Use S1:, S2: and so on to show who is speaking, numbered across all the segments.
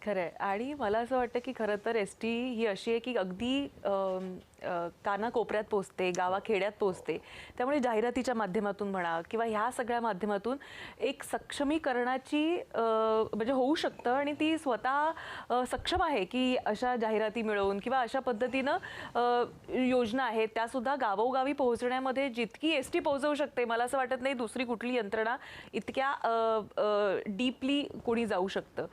S1: खरंय. आणि मला असं वाटतं की खरं तर एस-टी ही अशी आहे की अगदी कानाकोपऱ्यात पोहोचते, गावाखेड्यात पोहोचते. त्यामुळे जाहिरातीच्या माध्यमातून म्हणा किंवा ह्या सगळ्या माध्यमातून एक सक्षमीकरणाची म्हणजे होऊ शकतं आणि ती स्वतः सक्षम आहे की अशा जाहिराती मिळवून किंवा अशा पद्धतीनं योजना आहेत त्यासुद्धा गावोगावी पोहोचण्यामध्ये जितकी एस-टी पोहोचवू शकते, मला असं वाटत नाही दुसरी कुठली यंत्रणा इतक्या डीपली कोणी जाऊ शकतं.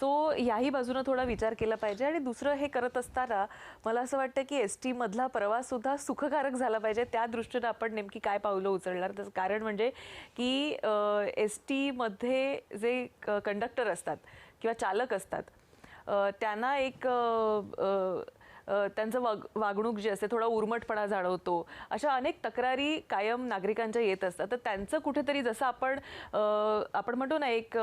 S1: सो ह्याही बाजूनं थोडा विचार केला पाहिजे. आणि दुसरं हे करत असताना मला असं वाटतं की एस-टी मधला प्रवाससुद्धा सुखकारक झाला पाहिजे. त्या दृष्टीनं आपण नेमकी काय पावलं उचलणार, त्याचं कारण म्हणजे की एस-टीमध्ये जे कंडक्टर असतात किंवा चालक असतात त्यांना एक त्यांचं वागणूक जी असते थोडा उर्मटपणा जाणवतो. अशा अनेक तक्रारी कायम नागरिकांच्या येत असतात. तर त्यांचं कुठेतरी जसं आपण म्हणतो ना एक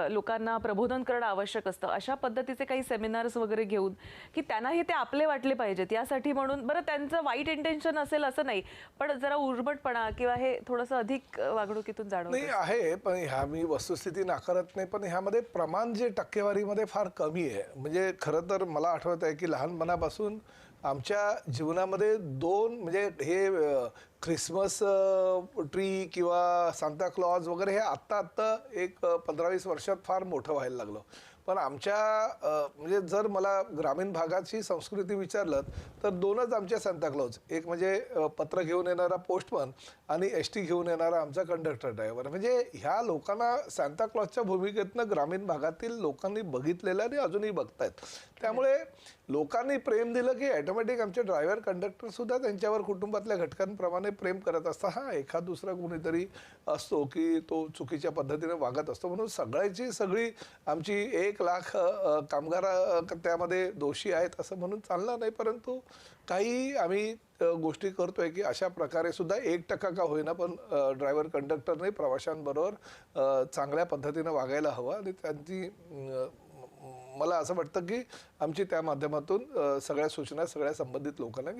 S1: लोकांना प्रबोधन करणं आवश्यक असतं, अशा पद्धतीचे काही सेमिनार्स वगैरे घेऊन की त्यांनाही ते आपले वाटले पाहिजेत यासाठी म्हणून. बरं त्यांचं वाईट इंटेन्शन असेल असं नाही, पण जरा उर्मटपणा किंवा हे थोडंसं अधिक वागणुकीतून जाणवतं.
S2: नाही आहे, पण ह्या मी वस्तुस्थिती नाकारत नाही, पण ह्यामध्ये प्रमाण जे टक्केवारीमध्ये फार कमी आहे. म्हणजे खरं तर मला आठवत आहे की लहानपणापासून आमच्या जीवनामध्ये दोन म्हणजे हे ख्रिसमस ट्री किंवा सांता क्लॉज वगैरे हे आत्ता एक 15-20 वर्षात फार मोठं व्हायला लागलं. पण आमच्या म्हणजे जर मला ग्रामीण भागाची संस्कृती विचारलं तर दोनच आमच्या सांता क्लॉज, एक म्हणजे पत्र घेऊन येणारा पोस्टमन आणि एस-टी घेऊन येणारा आमचा कंडक्टर ड्रायव्हर. म्हणजे ह्या लोकांना सांता क्लॉजच्या भूमिकेतनं ग्रामीण भागातील लोकांनी बघितलेलं आणि अजूनही बघतायत. त्यामुळे लोकांनी प्रेम दिलं की ॲटोमॅटिक आमचे ड्रायव्हर कंडक्टरसुद्धा त्यांच्यावर कुटुंबातल्या घटकांप्रमाणे प्रेम करत असतात. हां, एखाद दुसरा कोणीतरी असतो की तो चुकीच्या पद्धतीने वागत असतो, म्हणून सगळी आमची 1 लाख कामगार त्यामध्ये दोषी आहेत असं म्हणून चालणार नाही. परंतु काही आम्ही गोष्टी करतोय की अशा प्रकारे सुद्धा 1% का होईना पण ड्रायव्हर कंडक्टरने प्रवाशांबरोबर चांगल्या पद्धतीनं वागायला हवं. आणि त्यांची मला असं वाटतं की आमची त्या माध्यमातून सगळ्या सूचना सगळ्या संबंधित लोकांना